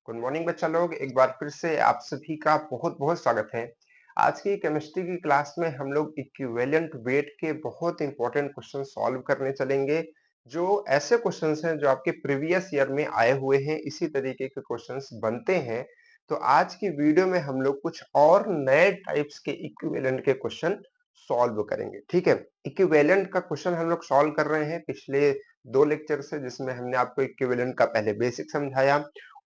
Good morning बच्चा लोग, एक बार फिर से आप सभी का बहुत-बहुत स्वागत है। आज की केमिस्ट्री की क्लास में हम लोग इक्विवेलेंट वेट के बहुत इंपॉर्टेंट क्वेश्चन सॉल्व करने चलेंगे, जो ऐसे क्वेश्चंस हैं जो आपके प्रीवियस ईयर में आए हुए हैं, इसी तरीके के क्वेश्चंस बनते हैं। तो आज की वीडियो में हम लोग कुछ और नए टाइप्स के इक्विवेलेंट के क्वेश्चन सॉल्व करेंगे, ठीक है? इक्विवेलेंट का क्वेश्चन हम लोग सॉल्व कर रहे हैं पिछले 2 लेक्चर से, जिसमें हमने आपको इक्विवेलेंट का पहले बेसिक समझाया,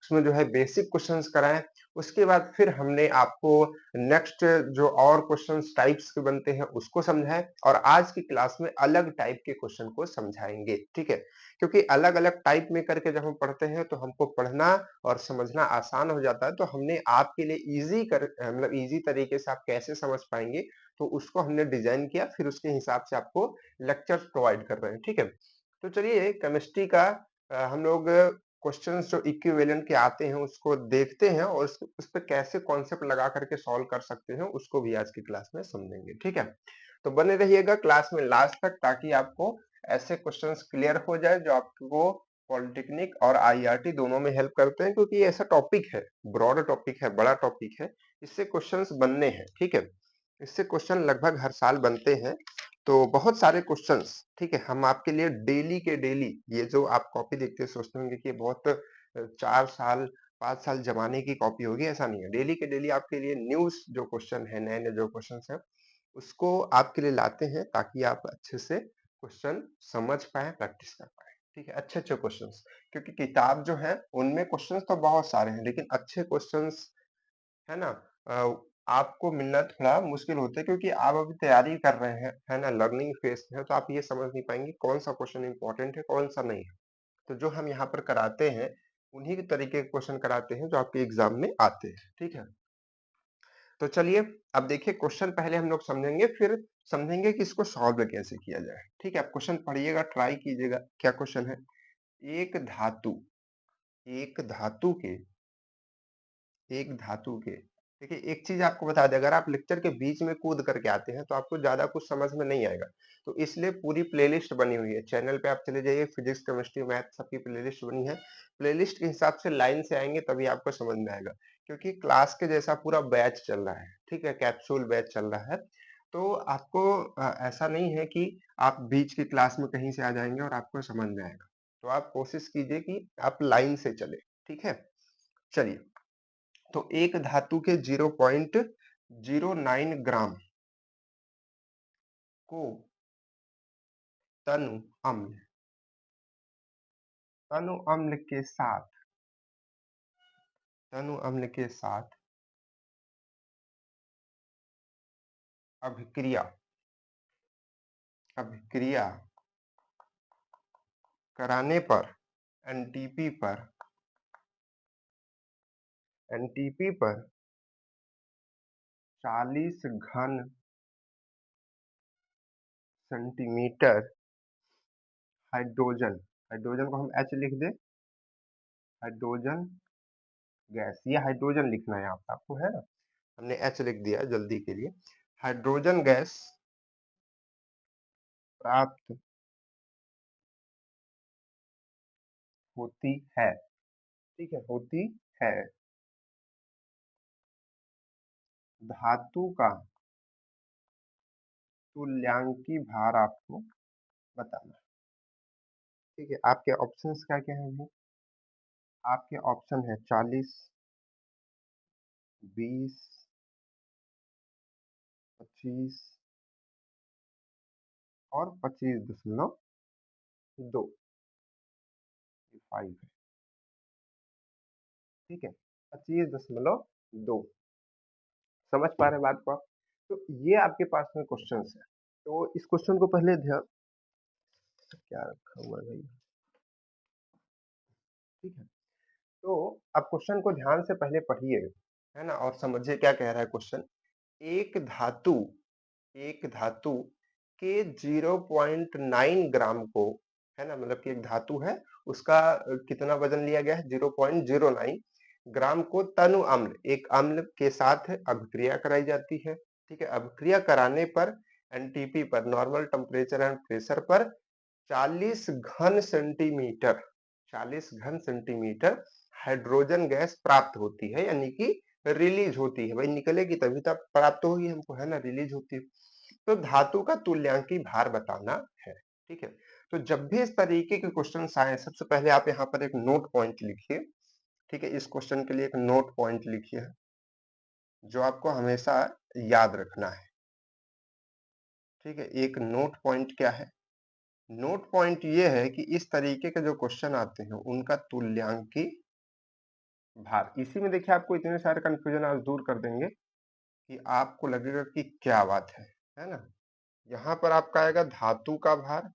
उसमें जो है बेसिक क्वेश्चंस कराए। उसके बाद फिर हमने आपको नेक्स्ट जो और क्वेश्चंस टाइप्स के बनते हैं उसको समझाएं, और आज की क्लास में अलग टाइप के क्वेश्चन को समझाएंगे, ठीक है? क्योंकि अलग अलग टाइप में करके जब हम पढ़ते हैं तो हमको पढ़ना और समझना आसान हो जाता है। तो हमने आपके लिए मतलब इजी तरीके से आप कैसे समझ पाएंगे, तो उसको हमने डिजाइन किया, फिर उसके हिसाब से आपको लेक्चर्स प्रोवाइड कर रहे हैं, ठीक है? तो चलिए केमिस्ट्री का हम लोग क्वेश्चंस जो इक्विवेलेंट के आते हैं उसको देखते हैं, और उस पे कैसे कॉन्सेप्ट लगा करके सॉल्व कर सकते हैं उसको भी आज की क्लास में समझेंगे, ठीक है? तो बने रहिएगा क्लास में लास्ट तक, ताकि आपको ऐसे क्वेश्चंस क्लियर हो जाए जो आपको पॉलिटेक्निक और आईआरटी दोनों में हेल्प करते हैं, क्योंकि ये ऐसा टॉपिक है, ब्रॉड टॉपिक है, बड़ा टॉपिक है, इससे क्वेश्चंस बनने हैं, ठीक है? इससे क्वेश्चन लगभग हर साल बनते हैं। तो बहुत सारे क्वेश्चंस, ठीक है, हम आपके लिए डेली के डेली, ये जो आप कॉपी देखते हैं सोचते होंगे कि ये बहुत 4 साल 5 साल जमाने की कॉपी होगी, ऐसा नहीं है। डेली के डेली आपके लिए न्यूज जो क्वेश्चन है, नए नए जो क्वेश्चन है, उसको आपके लिए लाते हैं, ताकि आप अच्छे से क्वेश्चन समझ पाए, प्रैक्टिस कर पाए, ठीक है? अच्छे अच्छे क्वेश्चंस, क्योंकि किताब जो है उनमें क्वेश्चंस तो बहुत सारे हैं, लेकिन अच्छे क्वेश्चंस, है ना, आपको मिलना थोड़ा मुश्किल होता है, क्योंकि आप अभी तैयारी कर रहे हैं, है ना, लर्निंग फेज में है, तो आप ये समझ नहीं पाएंगे कौन सा क्वेश्चन इंपॉर्टेंट है, कौन सा नहीं है। तो जो हम यहाँ पर कराते हैं, उन्हीं के तरीके के क्वेश्चन कराते हैं जो आपके एग्जाम में आते हैं, ठीक है? तो चलिए, अब देखिए क्वेश्चन पहले हम लोग समझेंगे, फिर समझेंगे कि इसको सॉल्व कैसे किया जाए, ठीक है? आप क्वेश्चन पढ़िएगा, ट्राई कीजिएगा। क्या क्वेश्चन है? एक धातु एक धातु के एक धातु के देखिए, एक चीज आपको बता दें, अगर आप लेक्चर के बीच में कूद करके आते हैं तो आपको ज्यादा कुछ समझ में नहीं आएगा। तो इसलिए पूरी प्लेलिस्ट बनी हुई है, चैनल पे आप चले जाइए, फिजिक्स केमिस्ट्री मैथ सबकी प्लेलिस्ट बनी है। प्लेलिस्ट के हिसाब से लाइन से आएंगे तभी आपको समझ में आएगा, क्योंकि क्लास के जैसा पूरा बैच चल रहा है, ठीक है? कैप्सूल बैच चल रहा है। तो आपको ऐसा नहीं है कि आप बीच की क्लास में कहीं से आ जाएंगे और आपको समझ में आएगा। तो आप कोशिश कीजिए कि आप लाइन से चले, ठीक है? चलिए, तो एक धातु के 0.09 ग्राम को तनु अम्ल तनु अम्ल के साथ तनु अम्ल के साथ अभिक्रिया अभिक्रिया कराने पर एनटीपी पर एनटीपी पर 40 घन सेंटीमीटर हाइड्रोजन हाइड्रोजन को हम एच लिख दें, हाइड्रोजन गैस, ये हाइड्रोजन लिखना है यहाँ पे आपको, है ना? हमने एच लिख दिया जल्दी के लिए। हाइड्रोजन गैस प्राप्त होती है, ठीक है? होती है। धातु का तुल्यांकी भार आपको बताना, ठीक है? आपके ऑप्शंस क्या क्या हैं भाई? आपके ऑप्शन है 40, 20, 25 और 25.2, 5 है, ठीक है? 25.2, समझ पा रहे हैं बात को आप? तो ये आपके पास में क्वेश्चंस है। तो इस क्वेश्चन को पहले ध्यान, क्या रखा हुआ है भाई, ठीक है? तो आप क्वेश्चन को ध्यान से पहले पढ़िए, है ना, और समझिए क्या कह रहा है क्वेश्चन। एक धातु एक धातु के 0.9 ग्राम को, है ना, मतलब कि एक धातु है, उसका कितना वजन लिया गया है? 0.09 ग्राम को तनु अम्ल, एक अम्ल के साथ अभिक्रिया कराई जाती है, ठीक है? अभिक्रिया कराने पर एनटीपी पर, नॉर्मल टेम्परेचर एंड प्रेशर पर 40 घन सेंटीमीटर 40 घन सेंटीमीटर हाइड्रोजन गैस प्राप्त होती है, यानी कि रिलीज होती है। भाई निकलेगी तभी तो प्राप्त होगी हमको, है ना, रिलीज होती है। तो धातु का तुल्यांकी भार बताना है। ठीक है, तो जब भी इस तरीके के क्वेश्चन आए, सबसे पहले आप यहाँ पर एक नोट पॉइंट लिखिए। ठीक है, इस क्वेश्चन के लिए एक नोट पॉइंट लिखिए जो आपको हमेशा याद रखना है। ठीक है, एक नोट पॉइंट क्या है? नोट पॉइंट ये है कि इस तरीके के जो क्वेश्चन आते हैं उनका तुल्यांकी भार, इसी में देखिए आपको इतने सारे कंफ्यूजन आज दूर कर देंगे कि आपको लगेगा कि क्या बात है ना। यहाँ पर आपका आएगा धातु का भार,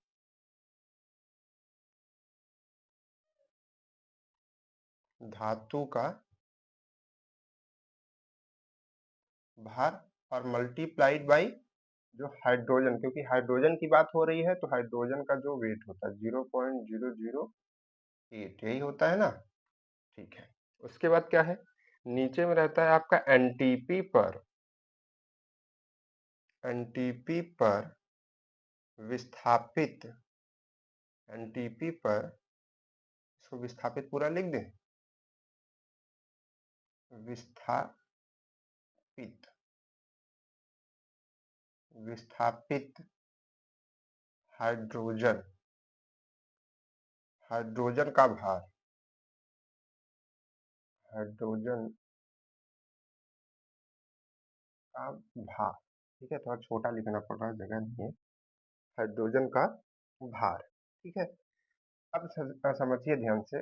धातु का भार और मल्टीप्लाइड बाई जो हाइड्रोजन, क्योंकि हाइड्रोजन की बात हो रही है तो हाइड्रोजन का जो वेट होता है 0.008, यही होता है ना। ठीक है, उसके बाद क्या है, नीचे में रहता है आपका एनटीपी पर विस्थापित, एनटीपी पर, इसको विस्थापित पूरा लिख दें, विस्थापित, विस्थापित हाइड्रोजन, हाइड्रोजन का भार, हाइड्रोजन का भार। ठीक है, थोड़ा छोटा लिखना पड़ रहा है, जगह नहीं है। हाइड्रोजन का भार। ठीक है, अब समझिए ध्यान से।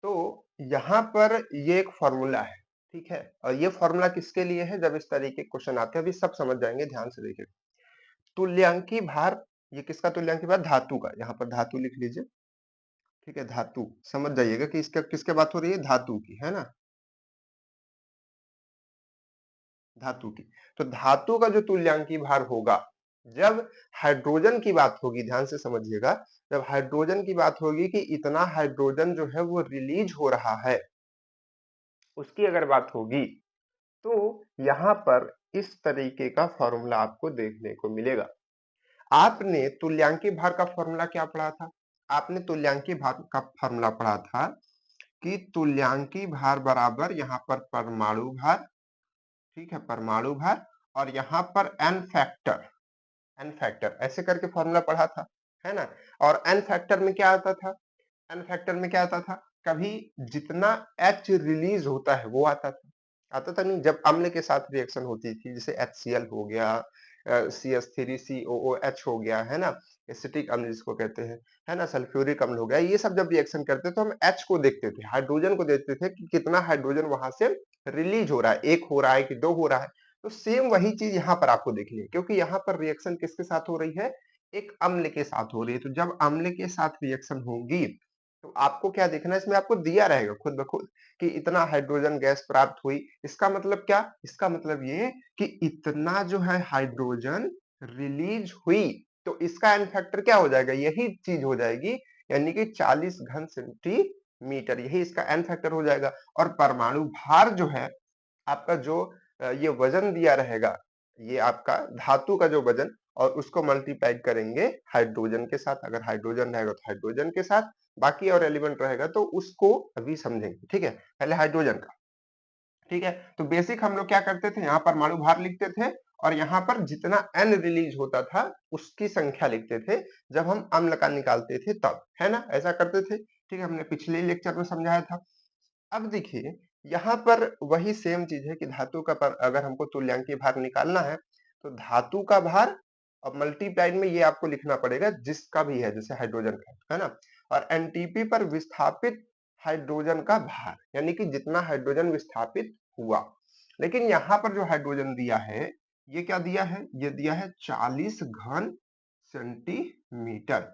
तो यहाँ पर ये एक फॉर्मूला है। ठीक है, और ये फॉर्मूला किसके लिए है? जब इस तरीके के क्वेश्चन आते हैं, अभी सब समझ जाएंगे, ध्यान से देखिए। तुल्यांकी भार, ये किसका तुल्यांकी भार? धातु का। यहाँ पर धातु लिख लीजिए। ठीक है, धातु, समझ जाइएगा कि इसका किसके बात हो रही है, धातु की, है ना, धातु की। तो धातु का जो तुल्यांकी भार होगा, जब हाइड्रोजन की बात होगी, ध्यान से समझिएगा, जब हाइड्रोजन की बात होगी कि इतना हाइड्रोजन जो है वो रिलीज हो रहा है, उसकी अगर बात होगी, तो यहाँ पर इस तरीके का फॉर्मूला आपको देखने को मिलेगा। आपने तुल्यांकी भार का फॉर्मूला क्या पढ़ा था? आपने तुल्यांकी भार का फॉर्मूला पढ़ा था कि तुल्यांकी भार बराबर यहाँ पर परमाणु भार, ठीक है, परमाणु भार, और यहाँ पर एन फैक्टर, एन फैक्टर ऐसे करके फॉर्मूला पढ़ा था, है ना। और एन फैक्टर में क्या आता था? एन फैक्टर में क्या आता था? कभी जितना एच रिलीज होता है वो आता था, आता था नहीं, जब अम्ल के साथ रिएक्शन होती थी, जैसे HCl हो गया, CH3COOH हो गया, है ना, एसिटिक अम्ल जिसको कहते हैं, है ना, सल्फ्यूरिक अम्ल हो गया, ये सब जब रिएक्शन करते तो हम H को देखते थे, हाइड्रोजन को देखते थे कि कितना हाइड्रोजन वहां से रिलीज हो रहा है, एक हो रहा है कि दो हो रहा है। तो सेम वही चीज यहाँ पर आपको देखनी है, क्योंकि यहाँ पर रिएक्शन किसके साथ हो रही है? एक अम्ल के साथ हो रही है। तो जब अम्ल के साथ रिएक्शन होगी तो आपको क्या देखना है, इसमें आपको दिया रहेगा खुद ब खुद कि इतना हाइड्रोजन गैस प्राप्त हुई। इसका मतलब क्या? इसका मतलब ये कि इतना जो है हाइड्रोजन रिलीज हुई, तो इसका एन फैक्टर क्या हो जाएगा? यही चीज हो जाएगी, यानी कि 40 घन सेंटीमीटर, यही इसका एन फैक्टर हो जाएगा। और परमाणु भार जो है आपका, जो ये वजन दिया रहेगा, ये आपका धातु का जो वजन, और उसको मल्टीप्लाई करेंगे हाइड्रोजन के साथ, अगर हाइड्रोजन रहेगा तो हाइड्रोजन के साथ, बाकी और एलिमेंट रहेगा तो उसको अभी समझेंगे। ठीक है, पहले हाइड्रोजन का। ठीक है, तो बेसिक हम लोग क्या करते थे, यहाँ परमाणु भार लिखते थे और यहाँ पर जितना एन रिलीज होता था उसकी संख्या लिखते थे, जब हम अम्ल का निकालते थे तब, है ना, ऐसा करते थे। ठीक है, हमने पिछले लेक्चर में समझाया था। अब देखिए, यहाँ पर वही सेम चीज है कि धातु का पर अगर हमको तुल्यांकी भार निकालना है तो धातु का भार और मल्टीप्लाइड में ये आपको लिखना पड़ेगा जिसका भी है, जैसे हाइड्रोजन का, है ना, और एनटीपी पर विस्थापित हाइड्रोजन का भार, यानी कि जितना हाइड्रोजन विस्थापित हुआ। लेकिन यहाँ पर जो हाइड्रोजन दिया है, ये क्या दिया है? ये दिया है 40 घन सेंटीमीटर।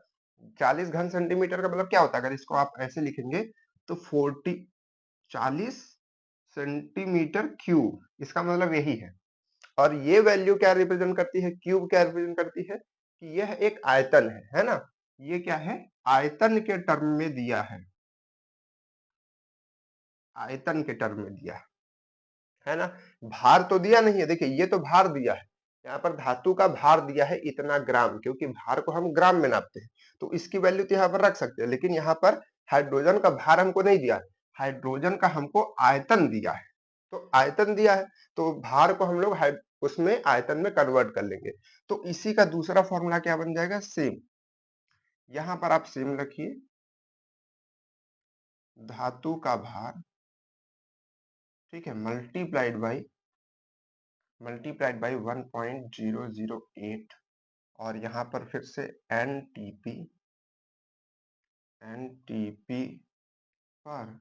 40 घन सेंटीमीटर का मतलब क्या होता है? अगर इसको आप ऐसे लिखेंगे तो 40 सेंटीमीटर क्यूब, इसका मतलब यही है। और ये वैल्यू क्या रिप्रेजेंट करती है? क्यूब क्या रिप्रेजेंट करती है? कि यह एक आयतन है ना, ये क्या है? आयतन के टर्म में दिया है, आयतन के टर्म में दिया है ना। भार तो दिया नहीं है, देखिए ये तो भार दिया है, यहाँ पर धातु का भार दिया है इतना ग्राम, क्योंकि भार को हम ग्राम में नापते हैं, तो इसकी वैल्यू तो यहाँ पर रख सकते हैं, लेकिन यहाँ पर हाइड्रोजन का भार हमको नहीं दिया है, हाइड्रोजन का हमको आयतन दिया है। तो आयतन दिया है, तो भार को हम लोग उसमें आयतन में कन्वर्ट कर लेंगे। तो इसी का दूसरा फॉर्मूला क्या बन जाएगा, सेम। यहां पर आप सेम रखिए, धातु का भार, ठीक है, मल्टीप्लाइड बाई 1.008, और यहाँ पर फिर से एनटीपी पर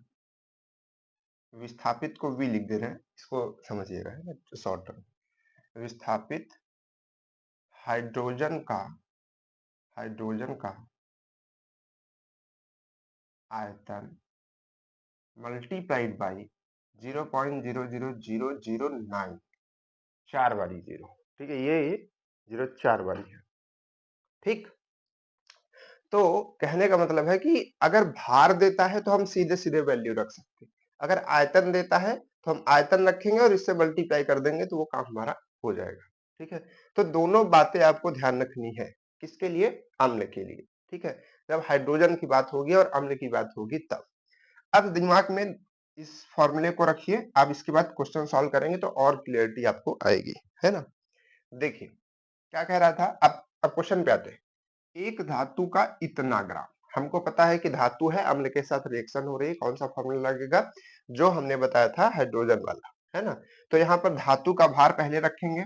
विस्थापित को वी लिख दे रहे हैं, इसको समझिएगा, है ना, शॉर्ट टर्म। विस्थापित हाइड्रोजन का आयतन मल्टीप्लाइड बाई 0.00009, 4 वाली जीरो, ठीक है, ये जीरो 4 वाली है, ठीक। तो कहने का मतलब है कि अगर भार देता है तो हम सीधे सीधे वैल्यू रख सकते हैं, अगर आयतन देता है तो हम आयतन रखेंगे और इससे मल्टीप्लाई कर देंगे तो वो काम हमारा हो जाएगा, ठीक है। तो दोनों बातें आपको ध्यान रखनी है, किसके लिए, अम्ल के लिए, ठीक है। जब हाइड्रोजन की बात होगी और अम्ल की बात होगी तब। अब दिमाग में इस फॉर्मूले को रखिए, आप इसके बाद क्वेश्चन सॉल्व करेंगे तो और क्लियरिटी आपको आएगी, है ना। देखिए क्या कह रहा था, अब क्वेश्चन पे आते हैं। एक धातु का इतना ग्राम, हमको पता है कि धातु है, अम्ल के साथ रिएक्शन हो रही है, कौन सा फॉर्मूला लगेगा, जो हमने बताया था हाइड्रोजन वाला, है ना। तो यहाँ पर धातु का भार पहले रखेंगे,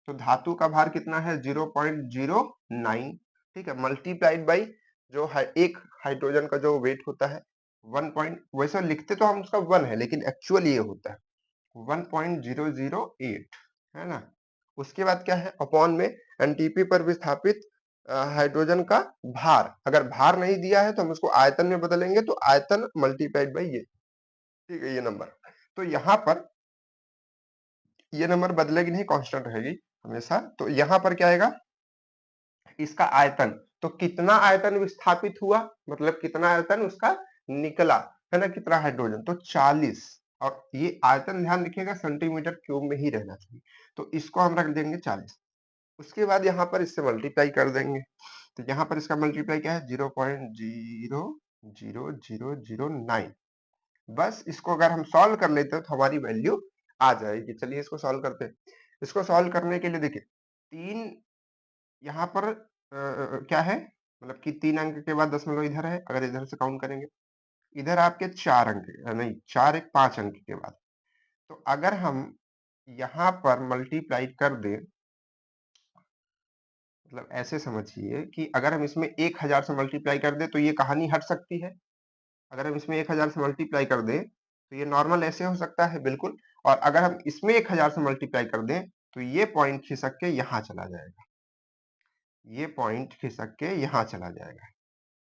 तो धातु का भार कितना है, 0.09, ठीक है, मल्टीप्लाइड बाई जो है एक हाइड्रोजन का जो वेट होता है 1 पॉइंट, वैसे लिखते तो हम उसका 1 है लेकिन एक्चुअली ये होता है 1.008, है ना। उसके बाद क्या है, अपॉन में एनटीपी पर विस्थापित हाइड्रोजन का भार, अगर भार नहीं दिया है तो हम उसको आयतन में बदलेंगे, तो आयतन मल्टीप्लाइड बाई ये, ठीक है, ये नंबर। तो यहाँ पर ये नंबर बदलेगी नहीं, कांस्टेंट रहेगी हमेशा। तो यहाँ पर क्या आएगा, इसका आयतन, तो कितना आयतन विस्थापित हुआ, मतलब कितना आयतन उसका निकला, है ना, कितना हाइड्रोजन, तो 40, और ये आयतन ध्यान रखिएगा सेंटीमीटर क्यूब में ही रहना चाहिए, तो इसको हम रख देंगे 40। उसके बाद यहाँ पर इससे मल्टीप्लाई कर देंगे, तो यहाँ पर इसका मल्टीप्लाई क्या है, 0.00009। बस इसको अगर हम सॉल्व कर लेते हैं तो हमारी वैल्यू आ जाएगी। चलिए इसको सॉल्व करते हैं। इसको सॉल्व करने के लिए देखिए, तीन यहाँ पर क्या है, मतलब कि 3 अंक के बाद दशमलव इधर है, अगर इधर से काउंट करेंगे, इधर आपके 4 अंक, नहीं 4 एक 5 अंक के बाद। तो अगर हम यहाँ पर मल्टीप्लाई कर दें, मतलब ऐसे समझिए कि अगर हम इसमें 1000 से मल्टीप्लाई कर दें तो ये कहानी हट सकती है। अगर हम इसमें 1000 से मल्टीप्लाई कर दें तो ये नॉर्मल ऐसे हो सकता है, बिल्कुल। और अगर हम इसमें 1000 से मल्टीप्लाई कर दें तो ये पॉइंट खिसक के यहाँ चला जाएगा, ये पॉइंट खिसक के यहाँ चला जाएगा।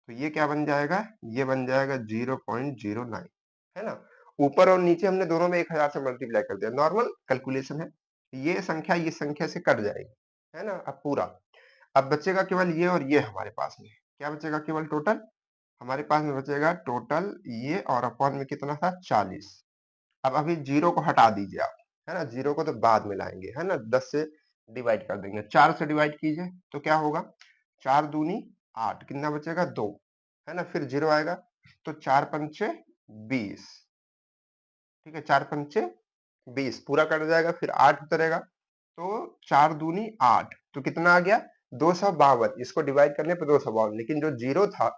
तो ये क्या बन जाएगा, ये बन जाएगा 0.09, है ना। ऊपर और नीचे हमने दोनों में 1000 से मल्टीप्लाई कर दिया, नॉर्मल कैलकुलेशन है। ये संख्या ये संख्या से कट जाएगी, है ना। अब पूरा, अब बचेगा केवल ये और ये हमारे पास में, क्या बचेगा, केवल टोटल हमारे पास में बचेगा टोटल ये, और अपॉन में कितना था, 40। अब अभी जीरो को हटा दीजिए आप, है ना, जीरो को तो बाद में लाएंगे, है ना, 10 से डिवाइड कर देंगे, 4 से डिवाइड कीजिए तो क्या होगा, 4 दूनी 8, कितना बचेगा, 2, है ना, फिर जीरो आएगा, तो 4 पंचे 20, ठीक है, 4 पंचे 20 पूरा कट जाएगा, फिर 8 उतरेगा, तो 4 दूनी 8, तो कितना आ गया, 252। इसको डिवाइड करने पर 252, लेकिन जो जीरो था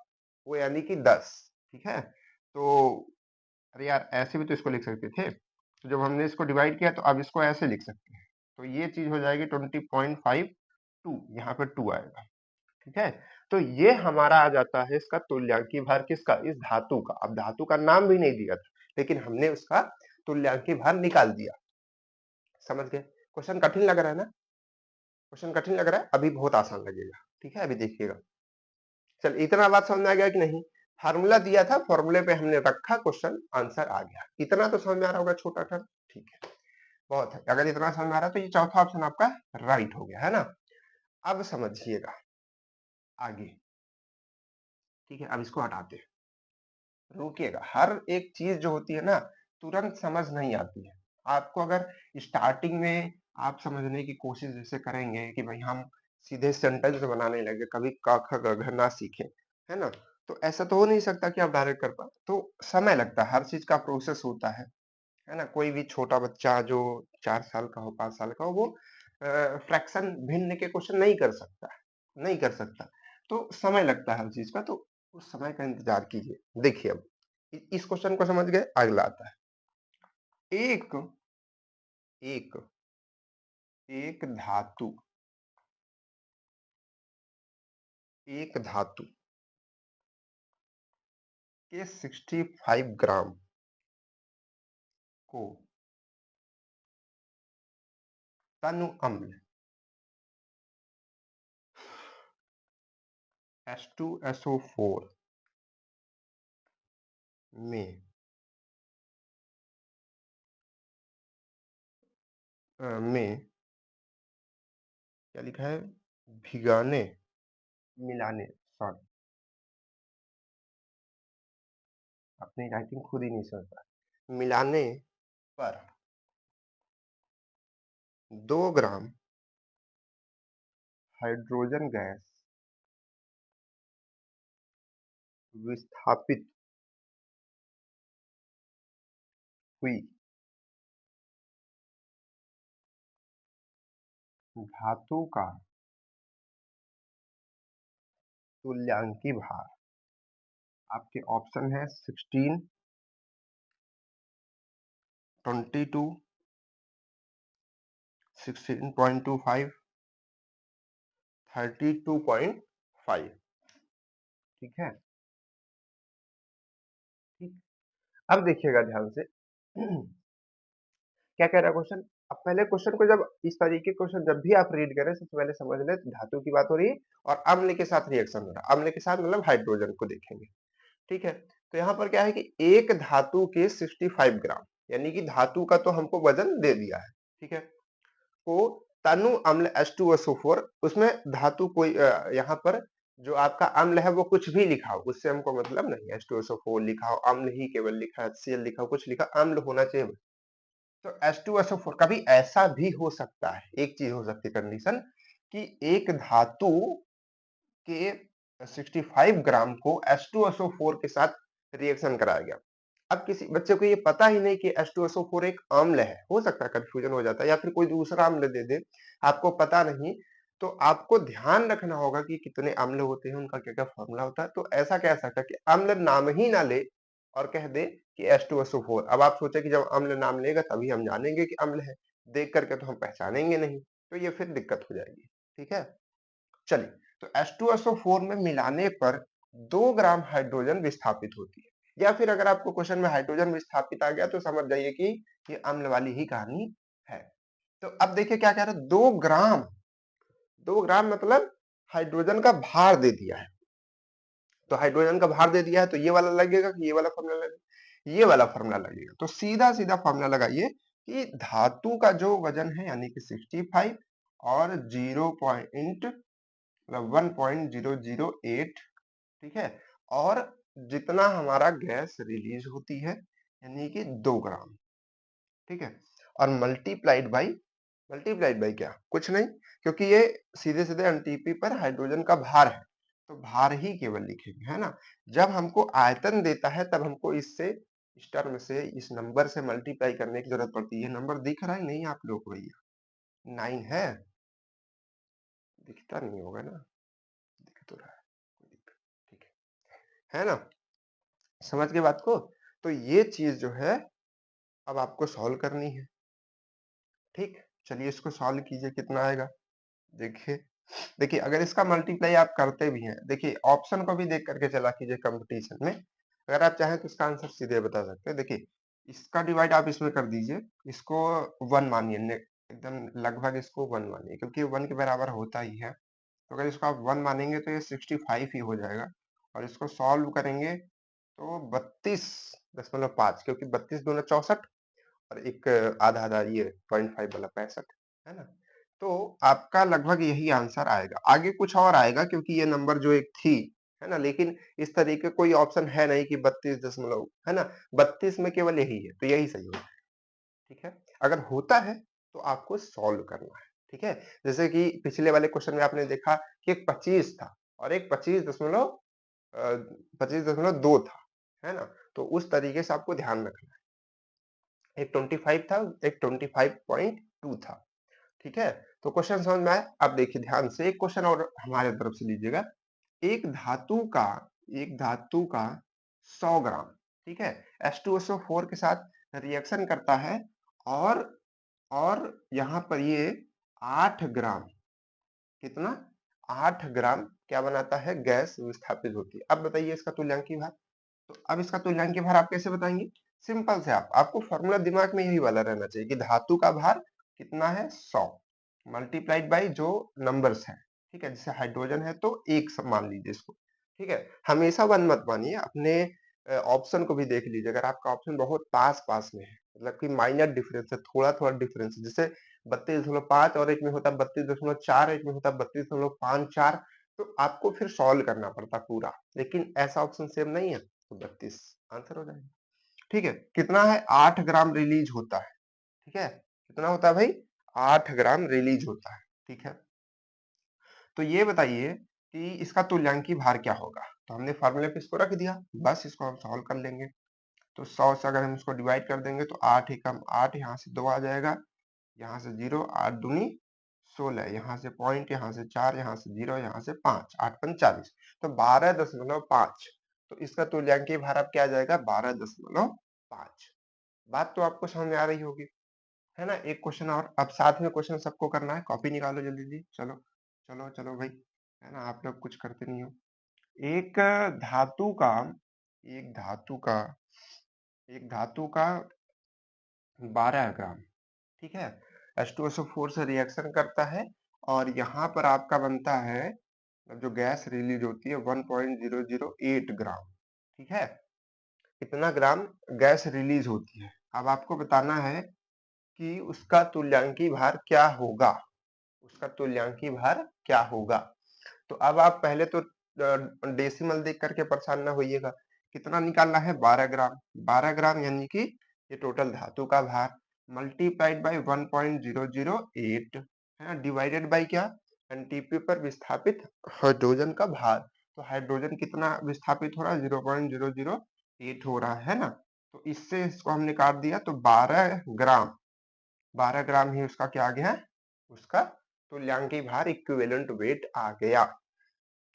वो यानी कि 10, ठीक है। तो अरे यार, ऐसे भी तो इसको लिख सकते थे, तो जब हमने इसको डिवाइड किया तो अब इसको ऐसे लिख सकते हैं, तो ये चीज हो जाएगी 20.52, यहाँ पे 2 आएगा, ठीक है। तो ये हमारा आ जाता है इसका तुल्यांकी भार, किसका, इस धातु का। अब धातु का नाम भी नहीं दिया था लेकिन हमने उसका तुल्यांकी भार निकाल दिया, समझ गए। क्वेश्चन कठिन लग रहा है ना, क्वेश्चन कठिन लग रहा है, अभी बहुत आसान लगेगा, ठीक है, अभी देखिएगा। चल इतना बात समझ में आ गया कि नहीं, फार्मूला दिया था, फार्मूले पे हमने रखा, क्वेश्चन आंसर आ गया, इतना तो समझ में आ रहा होगा, छोटा था, ठीक है, बहुत है। अगर इतना समझ में आ रहा है तो ये चौथा ऑप्शन आपका राइट हो गया, है ना। अब समझिएगा आगे, ठीक है, अब इसको हटाते हैं, रुकिएगा। हर एक चीज जो होती है ना, तुरंत समझ नहीं आती है आपको। अगर स्टार्टिंग में आप समझने की कोशिश जैसे करेंगे कि भाई हम सीधे सेंटेंस बनाने लगे, कभी क ख ग घ ना सीखे, है ना, तो ऐसा तो हो नहीं सकता कि आप डायरेक्ट कर पाएँ, तो समय लगता है, हर चीज़ का प्रोसेस होता है ना? कोई भी छोटा बच्चा जो 4 साल का हो, 5 साल का हो, वो फ्रैक्शन भिन्न के क्वेश्चन नहीं कर सकता, नहीं कर सकता। तो समय लगता है हर चीज़ का, तो उस समय का इंतज़ार कीजिए। देखिए अब, इस क्वेश्चन को समझ गए, अगला आता है। एक एक एक धातु एक धातु के 65 ग्राम को तनु अम्ल H2SO4 में में क्या लिखा है? भिगाने मिलाने सॉरी, अपनी राइटिंग खुद ही नहीं समझ पा रहा। मिलाने पर 2 ग्राम हाइड्रोजन गैस विस्थापित हुई धातु का तुल्यांकी भार, आपके ऑप्शन है 16, 22, 16.25, 32.5। ठीक है? ठीक। अब देखिएगा ध्यान से। क्या कह रहा है क्वेश्चन? अब पहले क्वेश्चन को जब इस तरीके क्वेश्चन जब भी आप रीड करें, सबसे पहले समझ लें धातु की बात हो रही है और अम्ल के साथ रिएक्शन हो रहा है। अम्ल के साथ मतलब हाइड्रोजन को देखेंगे। ठीक है? तो यहाँ पर क्या है कि एक धातु के 65 ग्राम, यानी कि धातु का तो हमको वजन दे दिया है। ठीक है? को तनु अम्ल H2SO4, उसमें धातु कोई यहाँ पर जो आपका अम्ल है वो कुछ भी लिखा हो, उससे हमको मतलब नहीं। H2SO4 लिखा हो, अम्ल ही केवल लिखा है, HCl लिखा हो, कुछ लिखा, अम्ल होना चाहिए। तो H2SO4 कभी ऐसा भी हो सकता है, एक चीज हो सकती है कंडीशन, कि एक धातु के 65 ग्राम को H2SO4 के साथ रिएक्शन कराया गया। अब किसी बच्चे को ये पता ही नहीं कि H2SO4 एक अम्ल है, हो सकता है कंफ्यूजन हो जाता है, या फिर कोई दूसरा अम्ल दे दे, आपको पता नहीं, तो आपको ध्यान रखना होगा कि कितने अम्ल होते हैं, उनका क्या-क्या फॉर्मूला होता है। तो ऐसा कह सकता है कि अम्ल नाम ही ना ले और कह दे कि H2SO4। अब आप सोचे कि जब अम्ल नाम लेगा तभी हम जानेंगे कि अम्ल है, देख करके तो हम पहचानेंगे नहीं, तो ये फिर दिक्कत हो जाएगी। ठीक है? चलिए, तो H2SO4 में मिलाने पर 2 ग्राम हाइड्रोजन विस्थापित होती है, या फिर अगर आपको क्वेश्चन में हाइड्रोजन विस्थापित आ गया तो समझ जाइए कि ये अम्ल वाली ही कहानी है। तो अब देखिए क्या कह रहा है, 2 ग्राम, 2 ग्राम मतलब हाइड्रोजन का भार दे दिया है। तो हाइड्रोजन का भार दे दिया है, तो ये वाला लगेगा कि ये वाला फॉर्मूला लगेगा? ये वाला फॉर्मूला लगेगा। तो सीधा सीधा फॉर्मूला लगाइए कि धातु का जो वजन है यानी कि 65 और 0 पॉइंट मतलब 1.008, ठीक है, और जितना हमारा गैस रिलीज होती है यानी कि 2 ग्राम, ठीक है, और मल्टीप्लाइड बाई क्या, कुछ नहीं, क्योंकि ये सीधे सीधे एनटीपी पर हाइड्रोजन का भार है, तो भार ही केवल लिखेंगे, है ना। जब हमको आयतन देता है तब हमको इससे, इस टर्म से, इस नंबर से मल्टीप्लाई करने की जरूरत पड़ती है। नंबर दिख रहा है नहीं आप लोग को? भैया 9 है, दिखता नहीं होगा ना, दिख तो रहा है, कोई दिक्कत, ठीक है ना, समझ गए बात को? तो ये चीज जो है अब आपको सॉल्व करनी है। ठीक, चलिए इसको सॉल्व कीजिए, कितना आएगा देखिए। देखिए अगर इसका मल्टीप्लाई आप करते भी हैं, देखिए ऑप्शन को भी देख करके चला कीजिए कंपटीशन में। अगर आप चाहें तो इसका आंसर सीधे बता सकते हैं। देखिए इसका डिवाइड आप इसमें कर दीजिए, इसको 1 मानिए, एकदम लगभग इसको 1 मानिए, क्योंकि 1 के बराबर होता ही है। तो अगर इसको आप 1 मानेंगे तो ये 65 ही हो जाएगा, और इसको सॉल्व करेंगे तो 32.5, क्योंकि 32 दूना 64, और एक आधा आधा ये 0.5 वाला 65, है ना। तो आपका लगभग यही आंसर आएगा। आगे कुछ और आएगा क्योंकि ये नंबर जो एक थी, है ना, लेकिन इस तरीके कोई ऑप्शन है नहीं कि 32 दशमलव, है ना, 32 में केवल यही है, तो यही सही होगा। ठीक है, अगर होता है तो आपको सॉल्व करना है। ठीक है, जैसे कि पिछले वाले क्वेश्चन में आपने देखा कि एक 25 था और एक 25 दशमलव 25.2 था, है ना? तो उस तरीके से आपको ध्यान रखना है। एक 25 था, एक 25.2 था, ठीक है? तो क्वेश्चन समझ में आया? अब देखिए ध्यान से, एक क्वेश्चन और हमारे तरफ से लीजिएगा। एक धातु का एक धातु का 100 ग्राम, ठीक है, H2SO4 के साथ रिएक्शन करता है, और यहाँ पर ये 8 ग्राम, कितना, 8 ग्राम क्या बनाता है, गैस विस्थापित होती है। अब बताइए इसका तुल्यांकी भार। तो अब इसका तुल्यांकी भार आप कैसे बताएंगे? सिंपल से आपको फॉर्मूला दिमाग में यही वाला रहना चाहिए कि धातु का भार कितना है, 100 मल्टीप्लाइड बाई जो नंबर्स है, ठीक है? जैसे हाइड्रोजन है तो एक सब मान लीजिए इसको, ठीक है? हमेशा वन मत मानिए, अपने ऑप्शन को भी देख लीजिए। अगर आपका ऑप्शन बहुत पास पास में है, मतलब कि माइनर डिफरेंस है, थोड़ा थोड़ा डिफरेंस है, जैसे 32.5 और एक में होता है 32.4, एक में होता है 32.54, तो आपको फिर सॉल्व करना पड़ता पूरा। लेकिन ऐसा ऑप्शन सेम नहीं है, तो 32 आंसर हो जाएगा, ठीक है? कितना है, 8 ग्राम रिलीज होता है, ठीक है? कितना होता है भाई, 8 ग्राम रिलीज होता है, ठीक है? तो ये बताइए कि इसका तुल्यांकी भार क्या होगा? तो हमने फार्मूले पे इसको रख दिया, बस इसको हम सॉल्व कर लेंगे। तो 100 से अगर हम इसको डिवाइड कर देंगे तो 8 एकम 8, यहाँ से 2 आ जाएगा, यहाँ से 0, 8 दूनी 16, यहाँ से पॉइंट, यहाँ से 4, यहाँ से 0, यहाँ से 5, 8 पंच 40, तो 12.5। तो इसका तुल्यांकी भार अब क्या आ जाएगा, 12.5। बात तो आपको समझ में आ रही होगी, है ना? एक क्वेश्चन और, अब साथ में क्वेश्चन सबको करना है, कॉपी निकालो जल्दी जल्दी, चलो चलो चलो भाई, है ना? आप लोग कुछ करते नहीं हो। एक धातु का एक धातु का एक धातु का 12 ग्राम, ठीक है, H2SO4 से रिएक्शन करता है, और यहाँ पर आपका बनता है, जो गैस रिलीज होती है 1.008 ग्राम, ठीक है? इतना ग्राम गैस रिलीज होती है। अब आपको बताना है कि उसका तुल्यांकी भार क्या होगा, उसका तुल्यांकी भार क्या होगा। तो अब आप पहले तो डेसिमल देख करके परेशान ना होइएगा, कितना निकालना है, 12 ग्राम। 12 ग्राम यानी कि ये टोटल धातु का भार, मल्टीप्लाइड बाई 1.008, है ना, डिवाइडेड बाई क्या, एनटीपी पर विस्थापित हाइड्रोजन का भार। तो हाइड्रोजन कितना विस्थापित हो रहा है, 0.008 हो रहा है ना? तो इससे इसको हमने काट दिया, तो 12 ग्राम ही उसका क्या आ गया, उसका तुल्यांकी भार, इक्विवेलेंट वेट आ गया।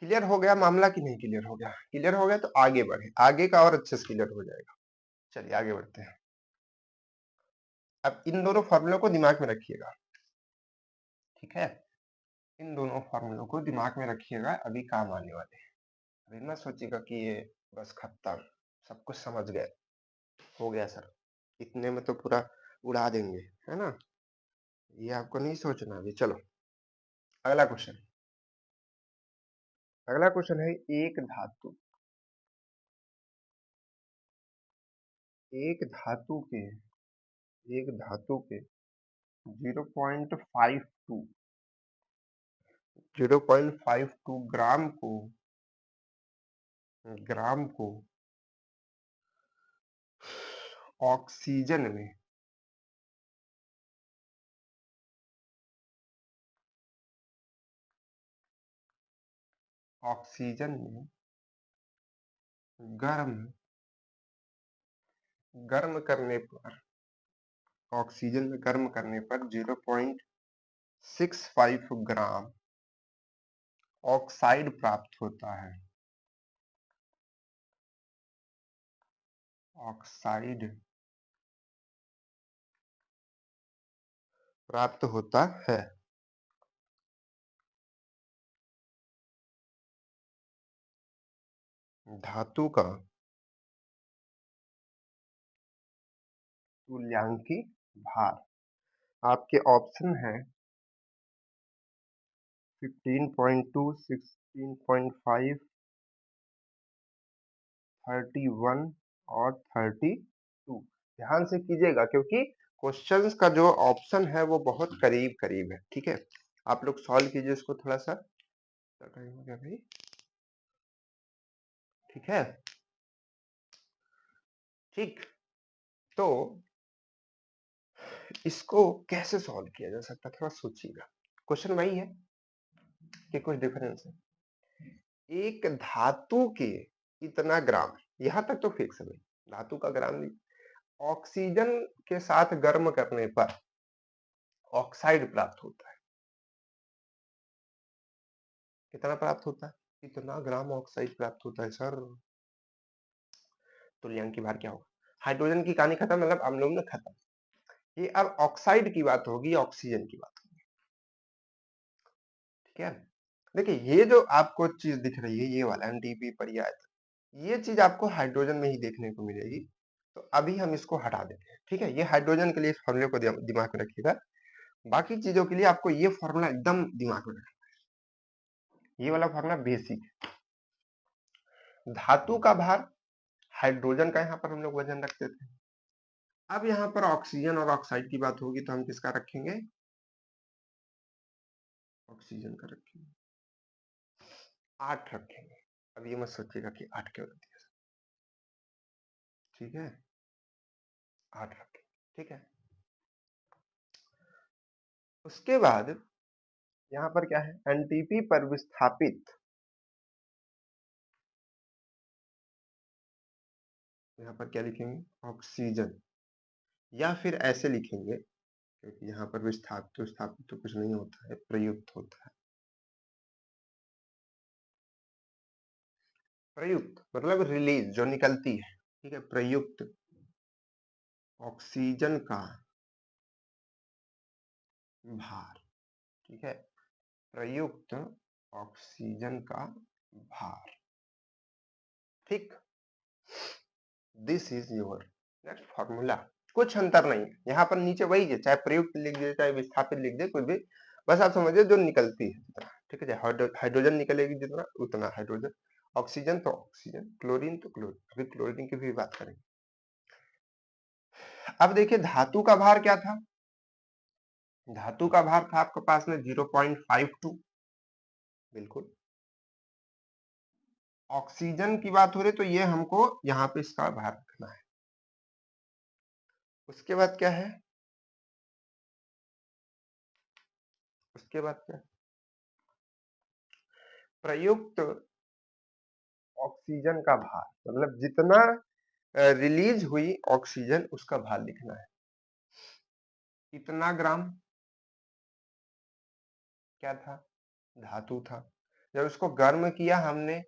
क्लियर हो गया मामला कि नहीं क्लियर हो गया? क्लियर हो गया तो आगे बढ़े, आगे का और अच्छे से क्लियर हो जाएगा। चलिए आगे बढ़ते हैं। अब इन दोनों फॉर्मूलों को दिमाग में रखिएगा, ठीक है? इन दोनों फॉर्मूलों को दिमाग में रखिएगा, अभी काम आने वाले हैं। अभी मत सोचिएगा कि ये बस खत्म, सब कुछ समझ गए, हो गया सर, इतने में तो पूरा उड़ा देंगे, है ना? ये आपको नहीं सोचना अभी। चलो अगला क्वेश्चन। अगला क्वेश्चन है, एक धातु के एक धातु के 0.52 ग्राम को ऑक्सीजन में ऑक्सीजन में गर्म गर्म करने पर ऑक्सीजन में गर्म करने पर 0.65 ग्राम ऑक्साइड प्राप्त होता है। ऑक्साइड प्राप्त होता है। धातु का तुल्यांकी भार, आपके ऑप्शन है 15.2, 16.5, 31 और 32। ध्यान से कीजिएगा क्योंकि क्वेश्चंस का जो ऑप्शन है वो बहुत करीब करीब है, ठीक है? आप लोग सॉल्व कीजिए इसको थोड़ा सा। टाइम हो गया भाई, ठीक है? ठीक, तो इसको कैसे सॉल्व किया जा सकता है, थोड़ा सोचिएगा। क्वेश्चन वही है कि कुछ डिफरेंस है। एक धातु के इतना ग्राम, यहाँ तक तो फिक्स है भाई, धातु का ग्राम नहीं। ऑक्सीजन के साथ गर्म करने पर ऑक्साइड प्राप्त होता है। कितना प्राप्त होता है? इतना ग्राम ऑक्साइड प्राप्त होता है सर। तुल्यांकी भार क्या होगा? हाइड्रोजन की कहानी खत्म, मतलब हम लोग ने खत्म। ये अब ऑक्साइड की बात होगी, ऑक्सीजन की बात होगी। ठीक है, देखिए ये जो आपको चीज दिख रही है, ये वाला एनडीपी पर्याय, ये चीज आपको हाइड्रोजन में ही देखने को मिलेगी। तो अभी हम इसको हटा देते हैं। ठीक है, ये हाइड्रोजन के लिए इस फॉर्मूले को दिमाग में रखिएगा। बाकी चीजों के लिए आपको ये फॉर्मूला एकदम दिमाग में रखना है। ये वाला फॉर्मूला बेसिक। धातु का भार, हाइड्रोजन का यहाँ पर हम लोग वजन रखते थे। अब यहाँ पर ऑक्सीजन और ऑक्साइड की बात होगी तो हम किसका रखेंगे? ऑक्सीजन का रखेंगे। 8 रखेंगे। अब ये मत सोचिएगा कि 8 क्यों रख दिया। ठीक है, 8 रखेंगे। ठीक है, उसके बाद यहाँ पर क्या है? एनटीपी पर विस्थापित, यहाँ पर क्या लिखेंगे? ऑक्सीजन। या फिर ऐसे लिखेंगे, क्योंकि यहाँ पर विस्थापित तो कुछ नहीं होता है, प्रयुक्त होता है। प्रयुक्त मतलब रिलीज, जो निकलती है। ठीक है, प्रयुक्त ऑक्सीजन का भार। ठीक है, प्रयुक्त ऑक्सीजन का भार। ठीक, this is your next formula. कुछ अंतर नहीं है, यहाँ पर नीचे वही है, चाहे प्रयुक्त लिख दे चाहे विस्थापित लिख दे, कुछ भी, बस आप समझिए जो निकलती है जितना। ठीक है, हाइड्रोजन निकलेगी जितना, उतना हाइड्रोजन। ऑक्सीजन तो ऑक्सीजन, क्लोरीन तो क्लोरीन। अभी क्लोरीन की भी बात करेंगे। अब देखिए धातु का भार क्या था? धातु का भार था आपके पास में 0.52। बिल्कुल। ऑक्सीजन की बात हो रही तो ये हमको यहाँ पे इसका भार रखना है। उसके बाद क्या है? उसके बाद क्या? प्रयुक्त ऑक्सीजन का भार, मतलब जितना रिलीज हुई ऑक्सीजन उसका भार लिखना है। इतना ग्राम क्या था? धातु था। जब इसको गर्म किया हमने